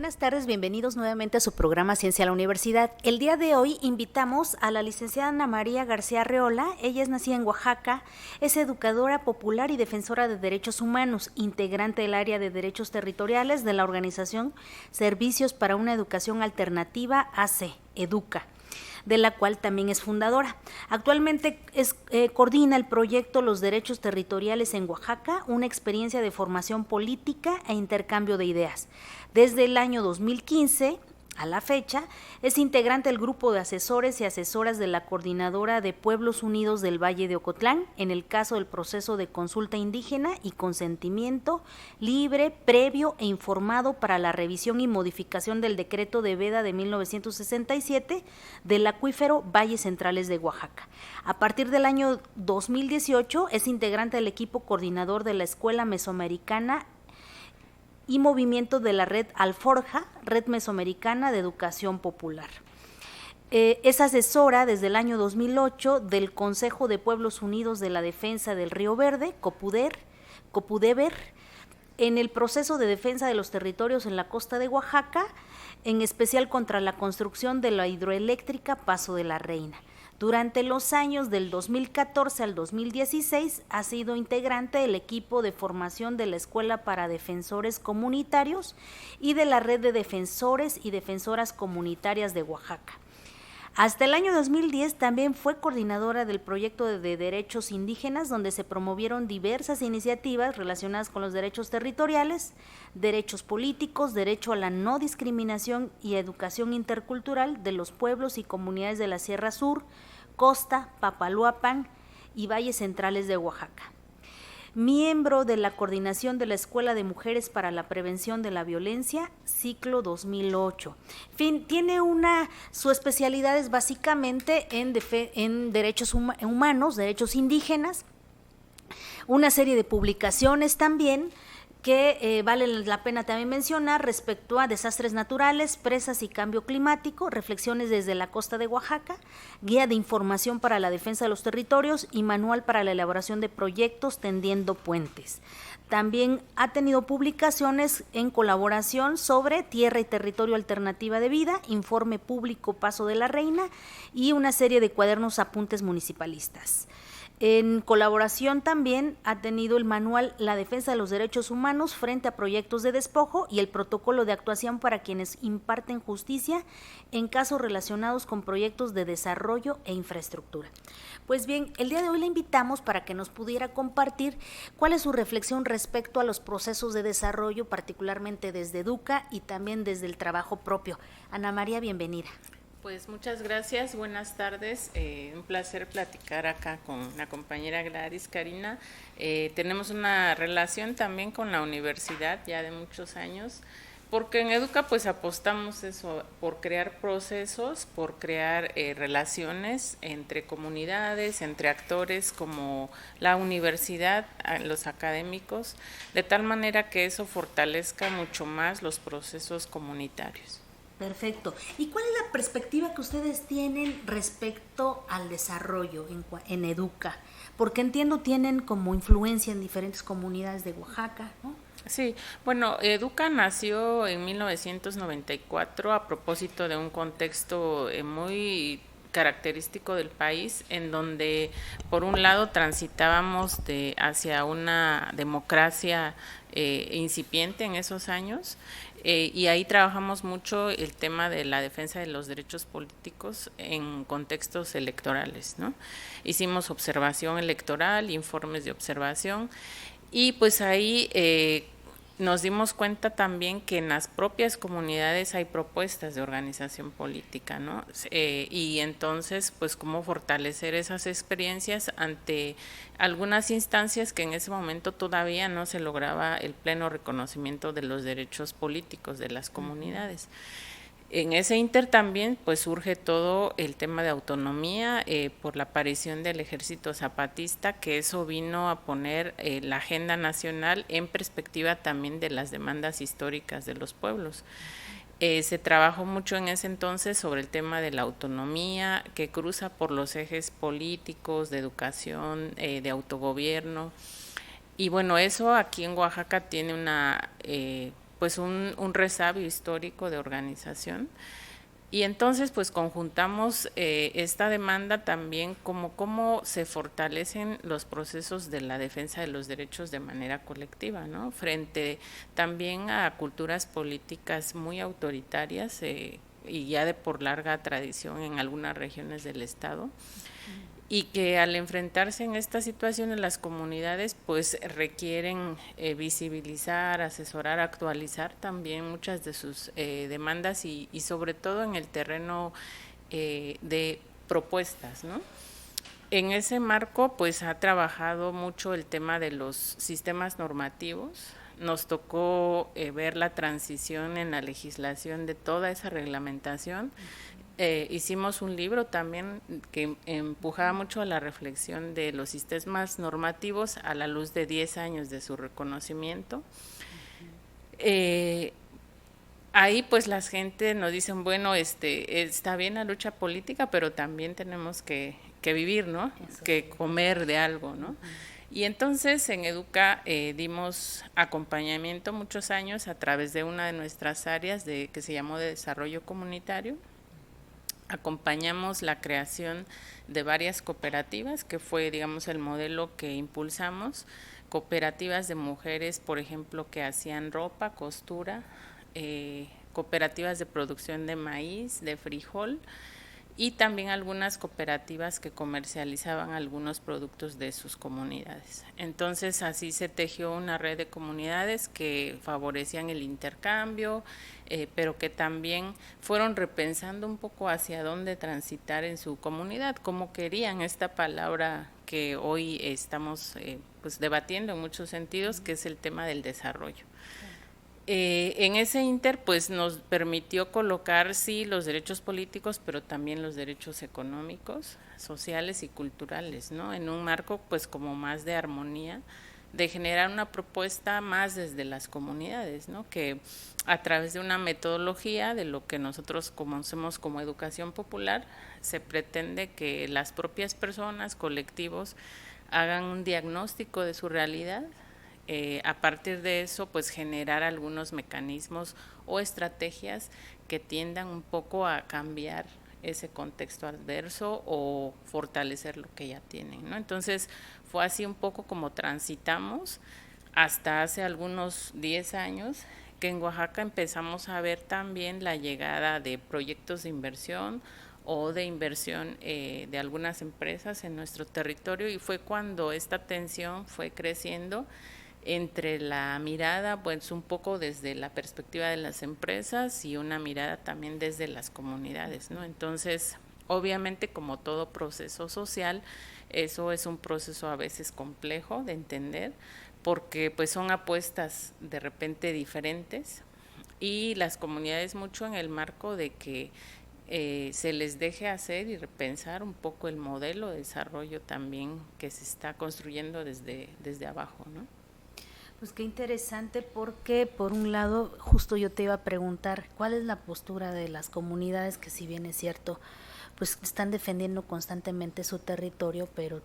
Buenas tardes, bienvenidos nuevamente a su programa Ciencia a la Universidad. El día de hoy invitamos a la licenciada Ana María García Arreola. Ella es nacida en Oaxaca, es educadora popular y defensora de derechos humanos, integrante del área de derechos territoriales de la organización Servicios para una Educación Alternativa AC, EDUCA, de la cual también es fundadora. Actualmente coordina el proyecto Los Derechos Territoriales en Oaxaca, una experiencia de formación política e intercambio de ideas. Desde el año 2015 a la fecha, es integrante del grupo de asesores y asesoras de la Coordinadora de Pueblos Unidos del Valle de Ocotlán, en el caso del proceso de consulta indígena y consentimiento libre, previo e informado para la revisión y modificación del decreto de veda de 1967 del acuífero Valles Centrales de Oaxaca. A partir del año 2018 es integrante del equipo coordinador de la Escuela Mesoamericana y movimiento de la Red Alforja, Red Mesoamericana de Educación Popular. Es asesora desde el año 2008 del Consejo de Pueblos Unidos de la Defensa del Río Verde, COPUDEVER, en el proceso de defensa de los territorios en la costa de Oaxaca, en especial contra la construcción de la hidroeléctrica Paso de la Reina. Durante los años del 2014 al 2016 ha sido integrante del equipo de formación de la Escuela para Defensores Comunitarios y de la Red de Defensores y Defensoras Comunitarias de Oaxaca. Hasta el año 2010 también fue coordinadora del proyecto de derechos indígenas, donde se promovieron diversas iniciativas relacionadas con los derechos territoriales, derechos políticos, derecho a la no discriminación y educación intercultural de los pueblos y comunidades de la Sierra Sur, Costa, Papaloapan y Valles Centrales de Oaxaca. Miembro de la coordinación de la Escuela de Mujeres para la Prevención de la Violencia, ciclo 2008. En fin, tiene su especialidad es básicamente en derechos humanos, derechos indígenas, una serie de publicaciones también que vale la pena también mencionar respecto a desastres naturales, presas y cambio climático, reflexiones desde la costa de Oaxaca, guía de información para la defensa de los territorios y manual para la elaboración de proyectos tendiendo puentes. También ha tenido publicaciones en colaboración sobre Tierra y Territorio Alternativa de Vida, Informe Público Paso de la Reina y una serie de cuadernos apuntes municipalistas. En colaboración también ha tenido el manual La Defensa de los Derechos Humanos frente a proyectos de despojo y el protocolo de actuación para quienes imparten justicia en casos relacionados con proyectos de desarrollo e infraestructura. Pues bien, el día de hoy la invitamos para que nos pudiera compartir cuál es su reflexión respecto a los procesos de desarrollo, particularmente desde EDUCA y también desde el trabajo propio. Ana María, bienvenida. Pues muchas gracias, buenas tardes, un placer platicar acá con la compañera Gladys Karina. Tenemos una relación también con la universidad ya de muchos años, porque en EDUCA pues apostamos eso, por crear procesos, por crear relaciones entre comunidades, entre actores como la universidad, los académicos, de tal manera que eso fortalezca mucho más los procesos comunitarios. Perfecto. ¿Y cuál es la perspectiva que ustedes tienen respecto al desarrollo en EDUCA? Porque entiendo tienen como influencia en diferentes comunidades de Oaxaca, ¿no? Sí, bueno, EDUCA nació en 1994 a propósito de un contexto muy característico del país, en donde por un lado transitábamos hacia una democracia incipiente en esos años, y ahí trabajamos mucho el tema de la defensa de los derechos políticos en contextos electorales, ¿no? Hicimos observación electoral, informes de observación, y pues ahí nos dimos cuenta también que en las propias comunidades hay propuestas de organización política, ¿no? Y entonces, pues, cómo fortalecer esas experiencias ante algunas instancias que en ese momento todavía no se lograba el pleno reconocimiento de los derechos políticos de las comunidades. En ese inter también pues surge todo el tema de autonomía por la aparición del Ejército Zapatista, que eso vino a poner la agenda nacional en perspectiva también de las demandas históricas de los pueblos. Se trabajó mucho en ese entonces sobre el tema de la autonomía, que cruza por los ejes políticos, de educación, de autogobierno. Y bueno, eso aquí en Oaxaca tiene una pues un resabio histórico de organización. Y entonces pues conjuntamos esta demanda también como cómo se fortalecen los procesos de la defensa de los derechos de manera colectiva, ¿no? Frente también a culturas políticas muy autoritarias y ya de por larga tradición en algunas regiones del estado. Y que al enfrentarse en estas situaciones las comunidades pues requieren visibilizar, asesorar, actualizar también muchas de sus demandas y sobre todo en el terreno de propuestas, ¿no? En ese marco pues ha trabajado mucho el tema de los sistemas normativos. Nos tocó ver la transición en la legislación de toda esa reglamentación. Hicimos un libro también que empujaba mucho a la reflexión de los sistemas normativos a la luz de 10 años de su reconocimiento. Ahí pues la gente nos dicen, bueno, está bien la lucha política, pero también tenemos que vivir, ¿no? Que comer de algo, ¿no? Y entonces en Educa dimos acompañamiento muchos años a través de una de nuestras áreas que se llamó de desarrollo comunitario. Acompañamos la creación de varias cooperativas, que fue, digamos, el modelo que impulsamos, cooperativas de mujeres, por ejemplo, que hacían ropa, costura, cooperativas de producción de maíz, de frijol, y también algunas cooperativas que comercializaban algunos productos de sus comunidades. Entonces así se tejió una red de comunidades que favorecían el intercambio, pero que también fueron repensando un poco hacia dónde transitar en su comunidad, cómo querían esta palabra que hoy estamos pues debatiendo en muchos sentidos, que es el tema del desarrollo. En ese inter, pues nos permitió colocar, sí, los derechos políticos, pero también los derechos económicos, sociales y culturales, ¿no? En un marco, pues, como más de armonía, de generar una propuesta más desde las comunidades, ¿no? Que a través de una metodología de lo que nosotros conocemos como educación popular, se pretende que las propias personas, colectivos, hagan un diagnóstico de su realidad. A partir de eso, pues generar algunos mecanismos o estrategias que tiendan un poco a cambiar ese contexto adverso o fortalecer lo que ya tienen, ¿no? Entonces, fue así un poco como transitamos hasta hace algunos 10 años, que en Oaxaca empezamos a ver también la llegada de proyectos de inversión o de inversión de algunas empresas en nuestro territorio, y fue cuando esta tensión fue creciendo entre la mirada, pues un poco desde la perspectiva de las empresas y una mirada también desde las comunidades, ¿no? Entonces, obviamente, como todo proceso social, eso es un proceso a veces complejo de entender, porque pues son apuestas de repente diferentes, y las comunidades mucho en el marco de que se les deje hacer y repensar un poco el modelo de desarrollo también que se está construyendo desde abajo, ¿no? Pues qué interesante, porque por un lado justo yo te iba a preguntar cuál es la postura de las comunidades que, si bien es cierto, pues están defendiendo constantemente su territorio, pero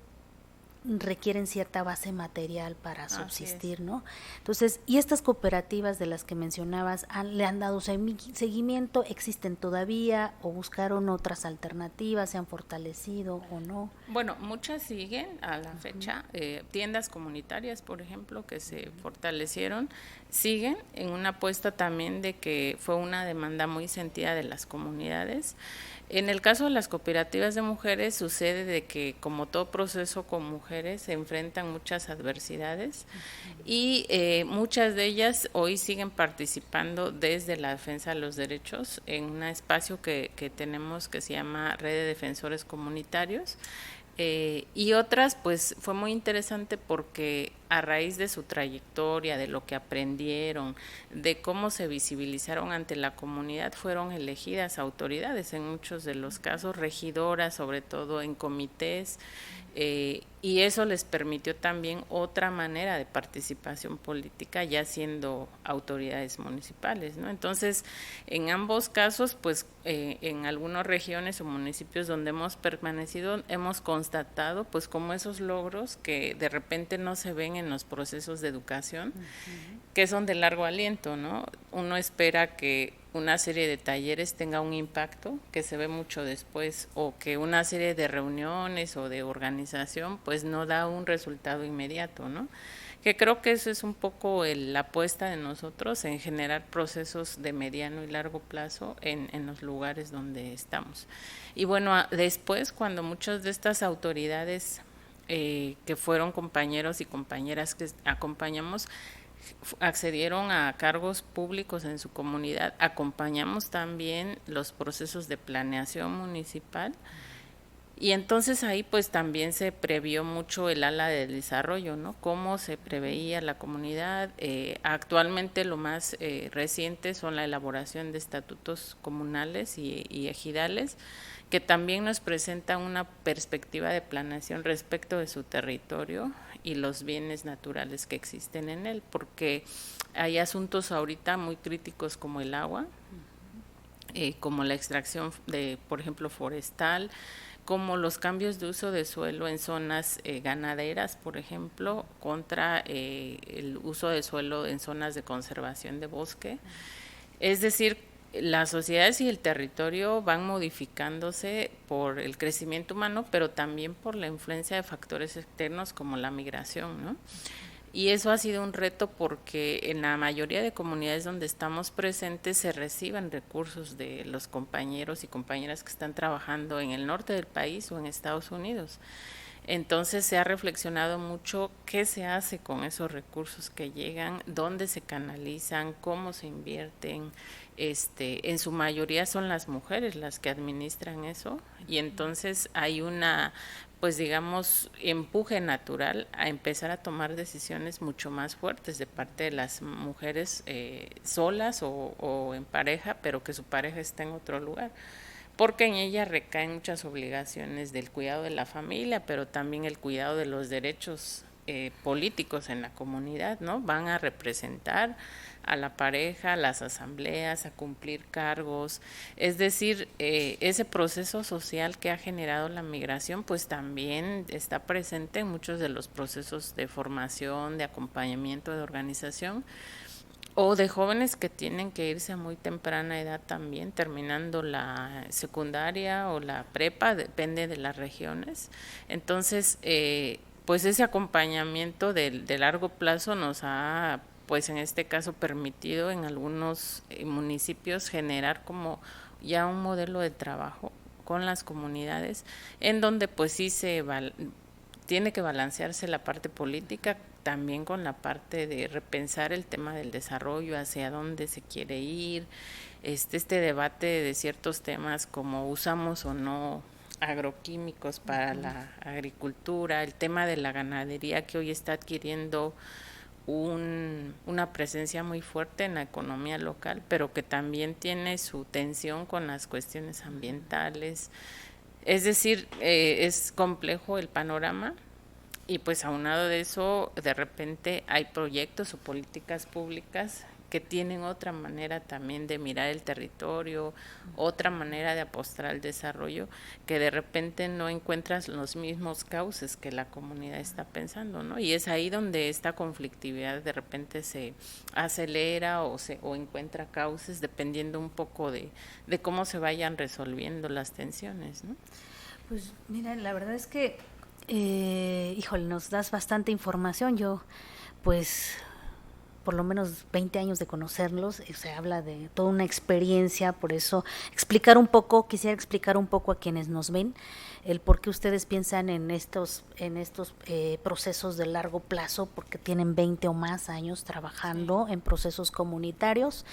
requieren cierta base material para subsistir, ¿no? Entonces, ¿y estas cooperativas de las que mencionabas le han dado seguimiento? ¿Existen todavía o buscaron otras alternativas? ¿Se han fortalecido o no? Bueno, muchas siguen a la fecha. Tiendas comunitarias, por ejemplo, que se fortalecieron, siguen en una apuesta también de que fue una demanda muy sentida de las comunidades. En el caso de las cooperativas de mujeres sucede de que, como todo proceso con mujeres, se enfrentan muchas adversidades, y muchas de ellas hoy siguen participando desde la defensa de los derechos en un espacio que tenemos que se llama Red de Defensores Comunitarios. Y otras, pues fue muy interesante porque a raíz de su trayectoria, de lo que aprendieron, de cómo se visibilizaron ante la comunidad, fueron elegidas autoridades, en muchos de los casos regidoras, sobre todo en comités, y eso les permitió también otra manera de participación política, ya siendo autoridades municipales, ¿no? Entonces, en ambos casos, pues en algunas regiones o municipios donde hemos permanecido, hemos constatado pues como esos logros que de repente no se ven en los procesos de educación, que son de largo aliento, ¿no? Uno espera que una serie de talleres tenga un impacto que se ve mucho después, o que una serie de reuniones o de organización pues no da un resultado inmediato, ¿no? Que creo que eso es un poco la apuesta de nosotros en generar procesos de mediano y largo plazo en los lugares donde estamos. Y bueno, después cuando muchas de estas autoridades que fueron compañeros y compañeras que acompañamos accedieron a cargos públicos en su comunidad, acompañamos también los procesos de planeación municipal, y entonces ahí pues también se previó mucho el ala del desarrollo, ¿no? Cómo se preveía la comunidad. Actualmente lo más reciente son la elaboración de estatutos comunales y ejidales, que también nos presentan una perspectiva de planeación respecto de su territorio y los bienes naturales que existen en él, porque hay asuntos ahorita muy críticos como el agua, como la extracción de, por ejemplo, forestal, como los cambios de uso de suelo en zonas ganaderas, por ejemplo, contra el uso de suelo en zonas de conservación de bosque. Es decir, las sociedades y el territorio van modificándose por el crecimiento humano, pero también por la influencia de factores externos como la migración, ¿no? Y eso ha sido un reto porque en la mayoría de comunidades donde estamos presentes se reciben recursos de los compañeros y compañeras que están trabajando en el norte del país o en Estados Unidos. Entonces se ha reflexionado mucho qué se hace con esos recursos que llegan, dónde se canalizan, cómo se invierten. En su mayoría son las mujeres las que administran eso, y entonces hay una, pues digamos, empuje natural a empezar a tomar decisiones mucho más fuertes de parte de las mujeres solas o en pareja, pero que su pareja está en otro lugar, porque en ella recaen muchas obligaciones del cuidado de la familia, pero también el cuidado de los derechos políticos en la comunidad, ¿no? Van a representar a la pareja, a las asambleas, a cumplir cargos. Es decir, ese proceso social que ha generado la migración, pues también está presente en muchos de los procesos de formación, de acompañamiento, de organización, o de jóvenes que tienen que irse a muy temprana edad también, terminando la secundaria o la prepa, depende de las regiones. Entonces, pues ese acompañamiento de largo plazo nos ha, pues en este caso, permitido en algunos municipios generar como ya un modelo de trabajo con las comunidades, en donde pues sí tiene que balancearse la parte política también con la parte de repensar el tema del desarrollo, hacia dónde se quiere ir, este debate de ciertos temas como usamos o no agroquímicos para la agricultura, el tema de la ganadería que hoy está adquiriendo una presencia muy fuerte en la economía local, pero que también tiene su tensión con las cuestiones ambientales. Es decir, es complejo el panorama, y pues aunado de eso, de repente hay proyectos o políticas públicas que tienen otra manera también de mirar el territorio, otra manera de apostar al desarrollo, que de repente no encuentras los mismos cauces que la comunidad está pensando, ¿no? Y es ahí donde esta conflictividad de repente se acelera o encuentra cauces dependiendo un poco de cómo se vayan resolviendo las tensiones, ¿no? Pues mira, la verdad es que híjole, nos das bastante información. Yo, pues, por lo menos 20 años de conocerlos, se habla de toda una experiencia, por eso quisiera explicar un poco a quienes nos ven el por qué ustedes piensan en estos procesos de largo plazo, porque tienen 20 o más años trabajando en procesos comunitarios,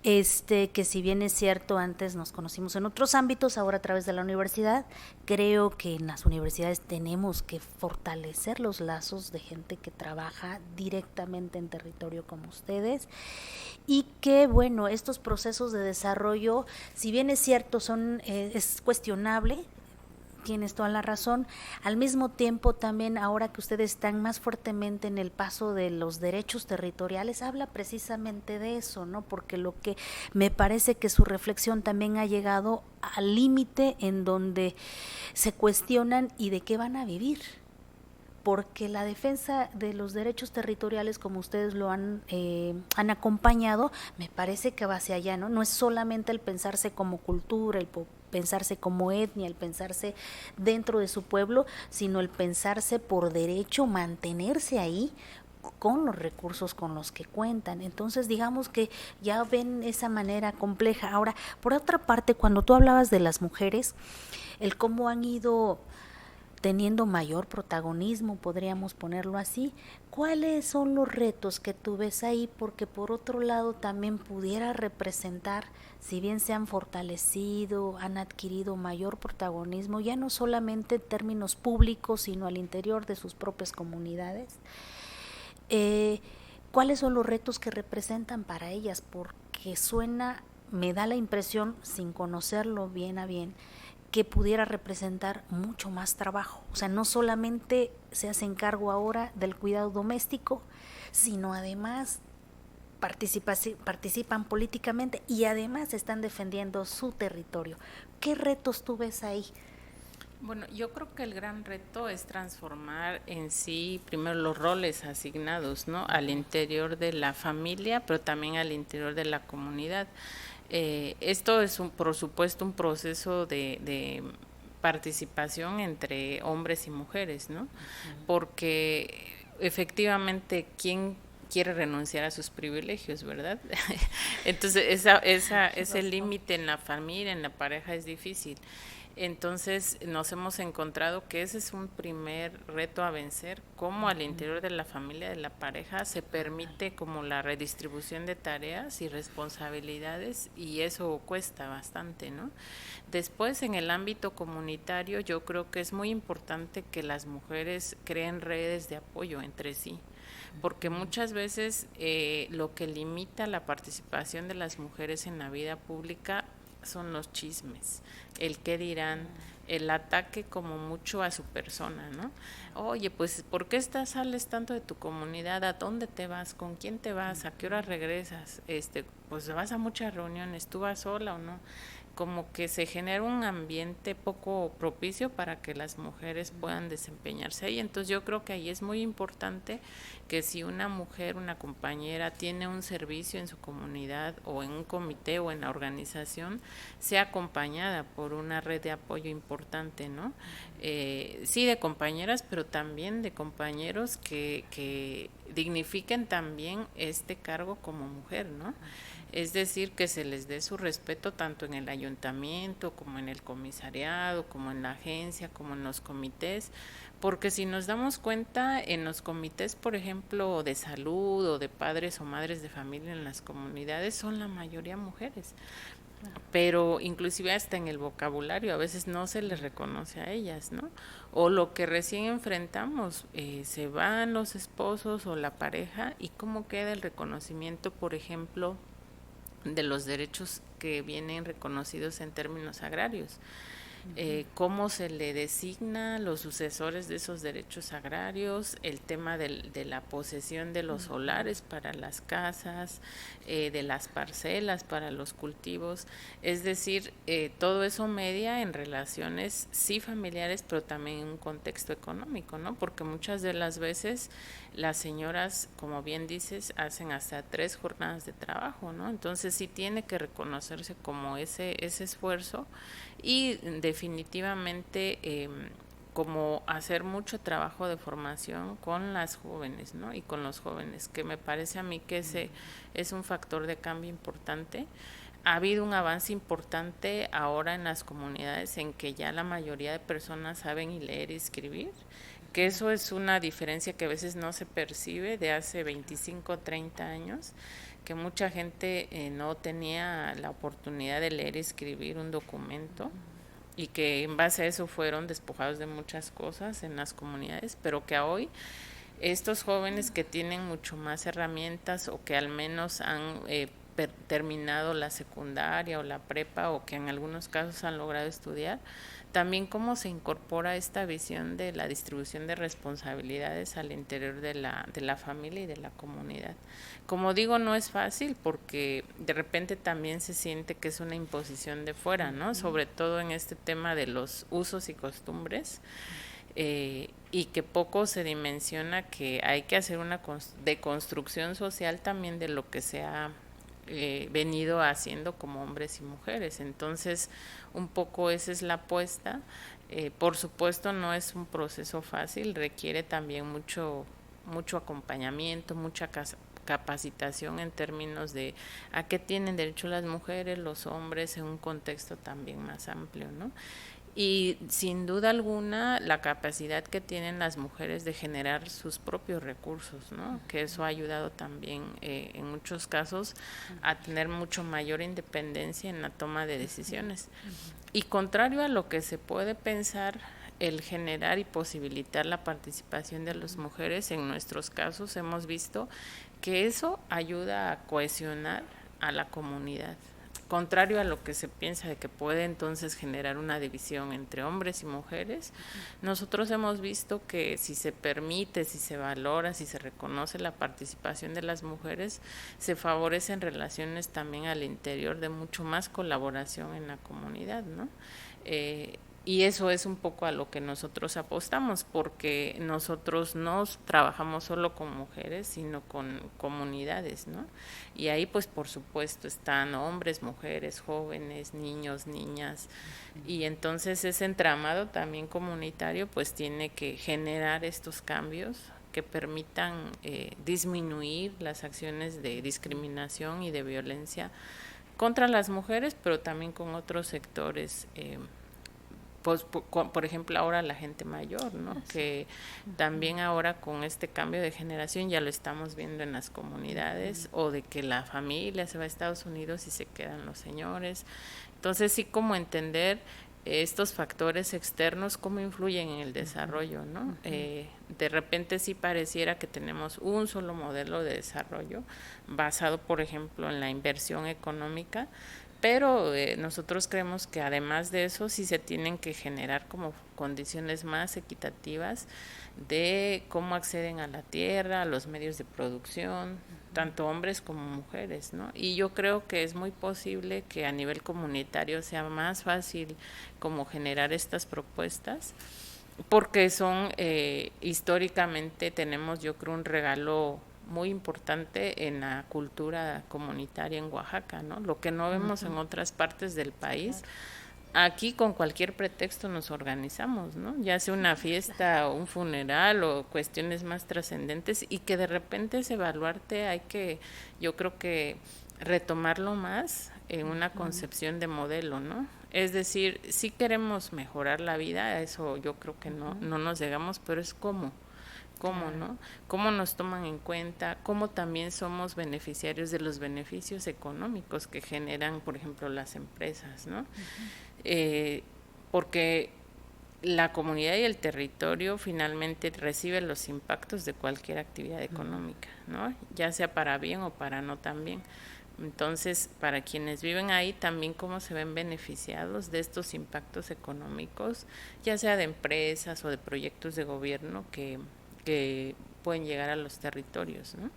que si bien es cierto, antes nos conocimos en otros ámbitos, ahora a través de la universidad, creo que en las universidades tenemos que fortalecer los lazos de gente que trabaja directamente en territorio como ustedes, y que bueno, estos procesos de desarrollo, si bien es cierto, es cuestionable, tienes toda la razón, al mismo tiempo también ahora que ustedes están más fuertemente en el paso de los derechos territoriales, habla precisamente de eso, ¿no? Porque lo que me parece que su reflexión también ha llegado al límite en donde se cuestionan y de qué van a vivir, porque la defensa de los derechos territoriales, como ustedes lo han acompañado, me parece que va hacia allá, ¿no? No es solamente el pensarse como cultura, el pensarse como etnia, el pensarse dentro de su pueblo, sino el pensarse por derecho, mantenerse ahí con los recursos con los que cuentan. Entonces, digamos que ya ven esa manera compleja. Ahora, por otra parte, cuando tú hablabas de las mujeres, el cómo han ido teniendo mayor protagonismo, podríamos ponerlo así, ¿cuáles son los retos que tú ves ahí? Porque por otro lado también pudiera representar, si bien se han fortalecido, han adquirido mayor protagonismo, ya no solamente en términos públicos, sino al interior de sus propias comunidades. ¿Cuáles son los retos que representan para ellas? Porque suena, me da la impresión, sin conocerlo bien a bien, que pudiera representar mucho más trabajo. O sea, no solamente se hacen cargo ahora del cuidado doméstico, sino además participan políticamente y además están defendiendo su territorio. ¿Qué retos tú ves ahí? Bueno, yo creo que el gran reto es transformar en sí primero los roles asignados, ¿no? Al interior de la familia, pero también al interior de la comunidad. Esto es por supuesto un proceso de participación entre hombres y mujeres, ¿no? Porque efectivamente, ¿quién quiere renunciar a sus privilegios, verdad? Entonces, ese límite en la familia, en la pareja es difícil. Entonces nos hemos encontrado que ese es un primer reto a vencer, cómo al interior de la familia, de la pareja, se permite como la redistribución de tareas y responsabilidades, y eso cuesta bastante, ¿no? Después, en el ámbito comunitario, yo creo que es muy importante que las mujeres creen redes de apoyo entre sí, porque muchas veces lo que limita la participación de las mujeres en la vida pública son los chismes, el qué dirán, el ataque como mucho a su persona, ¿no? Oye, pues, ¿por qué sales tanto de tu comunidad? ¿A dónde te vas? ¿Con quién te vas? ¿A qué hora regresas? Pues vas a muchas reuniones, ¿tú vas sola o no? Como que se genera un ambiente poco propicio para que las mujeres puedan desempeñarse ahí. Entonces yo creo que ahí es muy importante que si una mujer, una compañera tiene un servicio en su comunidad o en un comité o en la organización, sea acompañada por una red de apoyo importante, ¿no? Sí, de compañeras, pero también de compañeros que dignifiquen también este cargo como mujer, ¿no? Es decir, que se les dé su respeto tanto en el ayuntamiento, como en el comisariado, como en la agencia, como en los comités, porque si nos damos cuenta, en los comités, por ejemplo, de salud o de padres o madres de familia en las comunidades, son la mayoría mujeres, pero inclusive hasta en el vocabulario a veces no se les reconoce a ellas, ¿no? O lo que recién enfrentamos, se van los esposos o la pareja, y cómo queda el reconocimiento, por ejemplo, de los derechos que vienen reconocidos en términos agrarios. Cómo se le designa los sucesores de esos derechos agrarios, el tema de la posesión de los solares para las casas, de las parcelas para los cultivos, es decir, todo eso media en relaciones sí familiares, pero también en un contexto económico, ¿no? Porque muchas de las veces las señoras, como bien dices, hacen hasta 3 jornadas de trabajo, ¿no? Entonces sí tiene que reconocerse como ese esfuerzo, y definitivamente como hacer mucho trabajo de formación con las jóvenes, ¿no? Y con los jóvenes, que me parece a mí que ese es un factor de cambio importante. Ha habido un avance importante ahora en las comunidades en que ya la mayoría de personas saben y leer y escribir, que eso es una diferencia que a veces no se percibe de hace 25 o 30 años, que mucha gente no tenía la oportunidad de leer y escribir un documento, y que en base a eso fueron despojados de muchas cosas en las comunidades, pero que hoy estos jóvenes que tienen mucho más herramientas, o que al menos han terminado la secundaria o la prepa, o que en algunos casos han logrado estudiar, también cómo se incorpora esta visión de la distribución de responsabilidades al interior de la familia y de la comunidad. Como digo, no es fácil, porque de repente también se siente que es una imposición de fuera, ¿no? Sobre todo en este tema de los usos y costumbres. y que poco se dimensiona que hay que hacer una deconstrucción social también de lo que se ha venido haciendo como hombres y mujeres. Entonces, un poco esa es la apuesta. Por supuesto, no es un proceso fácil, requiere también mucho acompañamiento, mucha capacitación en términos de a qué tienen derecho las mujeres, los hombres, en un contexto también más amplio, ¿no? Y sin duda alguna la capacidad que tienen las mujeres de generar sus propios recursos, ¿no? Que eso ha ayudado también en muchos casos a tener mucho mayor independencia en la toma de decisiones. Y contrario a lo que se puede pensar, el generar y posibilitar la participación de las mujeres, en nuestros casos hemos visto que eso ayuda a cohesionar a la comunidad. Contrario a lo que se piensa de que puede entonces generar una división entre hombres y mujeres, nosotros hemos visto que si se permite, si se valora, si se reconoce la participación de las mujeres, se favorecen relaciones también al interior de mucho más colaboración en la comunidad, ¿no? Y eso es un poco a lo que nosotros apostamos, porque nosotros no trabajamos solo con mujeres, sino con comunidades, ¿no? Y ahí pues por supuesto están hombres, mujeres, jóvenes, niños, niñas, y entonces ese entramado también comunitario pues tiene que generar estos cambios que permitan disminuir las acciones de discriminación y de violencia contra las mujeres, pero también con otros sectores, pues, por ejemplo, ahora la gente mayor, ¿no? Que también ahora con este cambio de generación ya lo estamos viendo en las comunidades, o de que la familia se va a Estados Unidos y se quedan los señores. Entonces sí, como entender estos factores externos, cómo influyen en el desarrollo, ¿no? De repente sí pareciera que tenemos un solo modelo de desarrollo basado, por ejemplo, en la inversión económica, pero nosotros creemos que además de eso sí se tienen que generar como condiciones más equitativas de cómo acceden a la tierra, a los medios de producción, tanto hombres como mujeres, ¿no? Y yo creo que es muy posible que a nivel comunitario sea más fácil como generar estas propuestas, porque son históricamente tenemos, yo creo, un regalo muy importante en la cultura comunitaria en Oaxaca, ¿no? Lo que no vemos en otras partes del país. Aquí con cualquier pretexto nos organizamos, ¿no? Ya sea una fiesta o un funeral o cuestiones más trascendentes, y que de repente ese baluarte hay que, yo creo que retomarlo más en una concepción de modelo, ¿no? Es decir, sí queremos mejorar la vida, eso yo creo que no nos llegamos, pero es cómo, ¿no? Cómo nos toman en cuenta, cómo también somos beneficiarios de los beneficios económicos que generan, por ejemplo, las empresas, ¿no? Porque la comunidad y el territorio finalmente reciben los impactos de cualquier actividad económica, ¿no? Ya sea para bien o para no tan bien. Entonces, para quienes viven ahí, también cómo se ven beneficiados de estos impactos económicos, ya sea de empresas o de proyectos de gobierno que pueden llegar a los territorios, ¿no?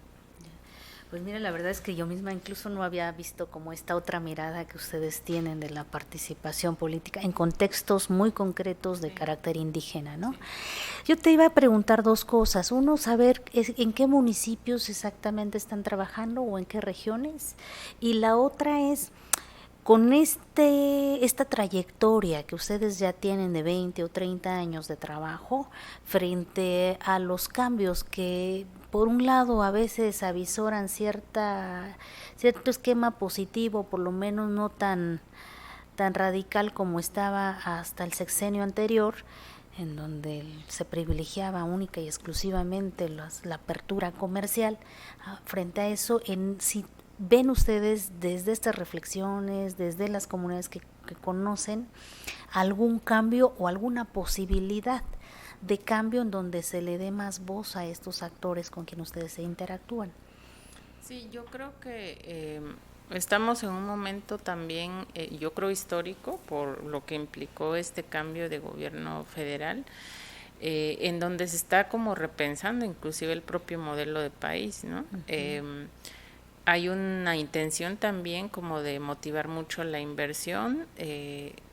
Pues mira, la verdad es que yo misma incluso no había visto como esta otra mirada que ustedes tienen de la participación política en contextos muy concretos de carácter indígena, ¿no? Yo te iba a preguntar dos cosas. Uno, saber en qué municipios exactamente están trabajando o en qué regiones. Y la otra es, con esta trayectoria que ustedes ya tienen de 20 o 30 años de trabajo, frente a los cambios que por un lado a veces avisoran cierto esquema positivo, por lo menos no tan radical como estaba hasta el sexenio anterior, en donde se privilegiaba única y exclusivamente la apertura comercial. Frente a eso, si ven ustedes desde estas reflexiones, desde las comunidades que conocen, algún cambio o alguna posibilidad de cambio en donde se le dé más voz a estos actores con quien ustedes se interactúan. Sí, yo creo que estamos en un momento también, yo creo histórico, por lo que implicó este cambio de gobierno federal, en donde se está como repensando inclusive el propio modelo de país, ¿no? Hay una intención también como de motivar mucho la inversión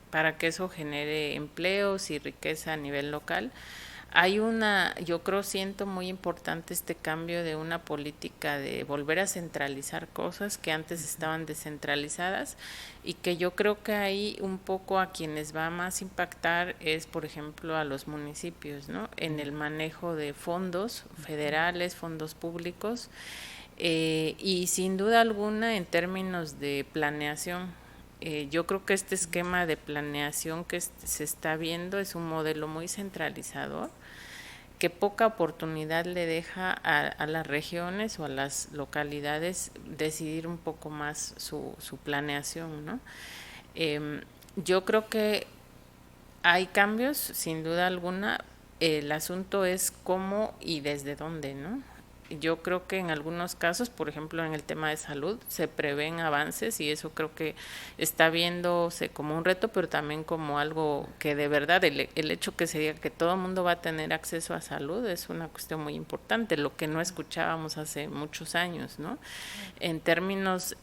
para que eso genere empleos y riqueza a nivel local. yo creo, siento muy importante este cambio de una política de volver a centralizar cosas que antes estaban descentralizadas, y que yo creo que ahí un poco a quienes va más a impactar es, por ejemplo, a los municipios, ¿no? En el manejo de fondos federales, fondos públicos, y sin duda alguna en términos de planeación. Yo creo que este esquema de planeación que se está viendo es un modelo muy centralizador, que poca oportunidad le deja a las regiones o a las localidades decidir un poco más su planeación, ¿no? Yo creo que hay cambios, sin duda alguna. El asunto es cómo y desde dónde, ¿no? Yo creo que en algunos casos, por ejemplo, en el tema de salud, se prevén avances, y eso creo que está viéndose como un reto, pero también como algo que de verdad, el hecho que se diga que todo el mundo va a tener acceso a salud es una cuestión muy importante, lo que no escuchábamos hace muchos años, ¿no? En términos,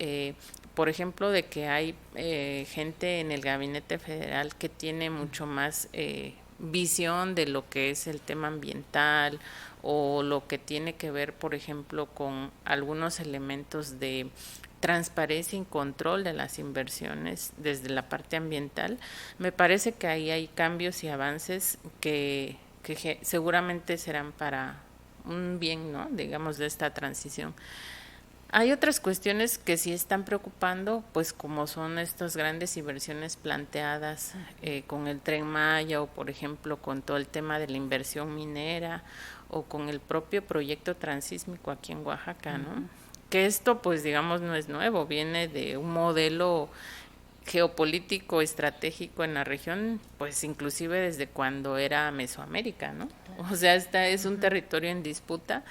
por ejemplo, de que hay gente en el gabinete federal que tiene mucho más visión de lo que es el tema ambiental, o lo que tiene que ver, por ejemplo, con algunos elementos de transparencia y control de las inversiones desde la parte ambiental. Me parece que ahí hay cambios y avances que seguramente serán para un bien, ¿no? Digamos, de esta transición. Hay otras cuestiones que sí están preocupando, pues como son estas grandes inversiones planteadas con el Tren Maya, o por ejemplo con todo el tema de la inversión minera, o con el propio proyecto transísmico aquí en Oaxaca, ¿no? Que esto, pues digamos, no es nuevo, viene de un modelo geopolítico estratégico en la región, pues inclusive desde cuando era Mesoamérica, ¿no? O sea, este es un territorio en disputa,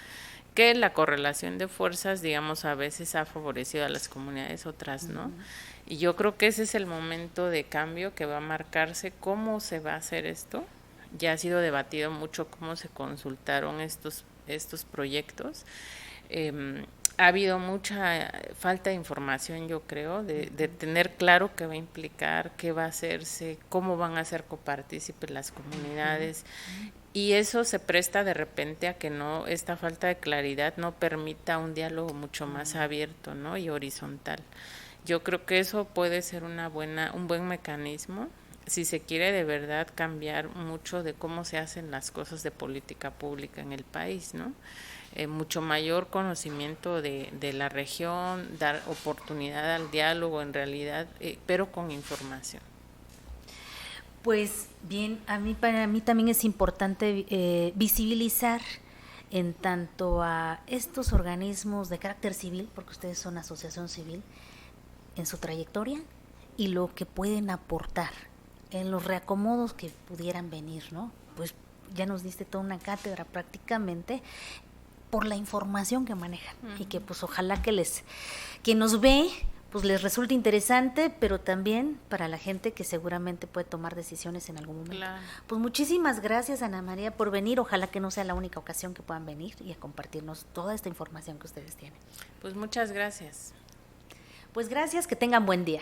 que la correlación de fuerzas, digamos, a veces ha favorecido a las comunidades, otras no. Y yo creo que ese es el momento de cambio que va a marcarse. ¿Cómo se va a hacer esto? Ya ha sido debatido mucho cómo se consultaron estos proyectos. Ha habido mucha falta de información, yo creo, de tener claro qué va a implicar, qué va a hacerse, cómo van a ser copartícipes las comunidades. Y eso se presta de repente a que no, esta falta de claridad no permita un diálogo mucho más abierto, ¿no? Y horizontal. Yo creo que eso puede ser un buen mecanismo si se quiere de verdad cambiar mucho de cómo se hacen las cosas de política pública en el país, ¿no? Mucho mayor conocimiento de la región, dar oportunidad al diálogo en realidad, pero con información. Pues bien, para mí también es importante visibilizar en tanto a estos organismos de carácter civil, porque ustedes son asociación civil, en su trayectoria y lo que pueden aportar en los reacomodos que pudieran venir, ¿no? Pues ya nos diste toda una cátedra prácticamente por la información que manejan y que pues ojalá que quien nos ve pues les resulte interesante, pero también para la gente que seguramente puede tomar decisiones en algún momento. Claro. Pues muchísimas gracias, Ana María, por venir. Ojalá que no sea la única ocasión que puedan venir y a compartirnos toda esta información que ustedes tienen. Pues muchas gracias. Pues gracias, que tengan buen día.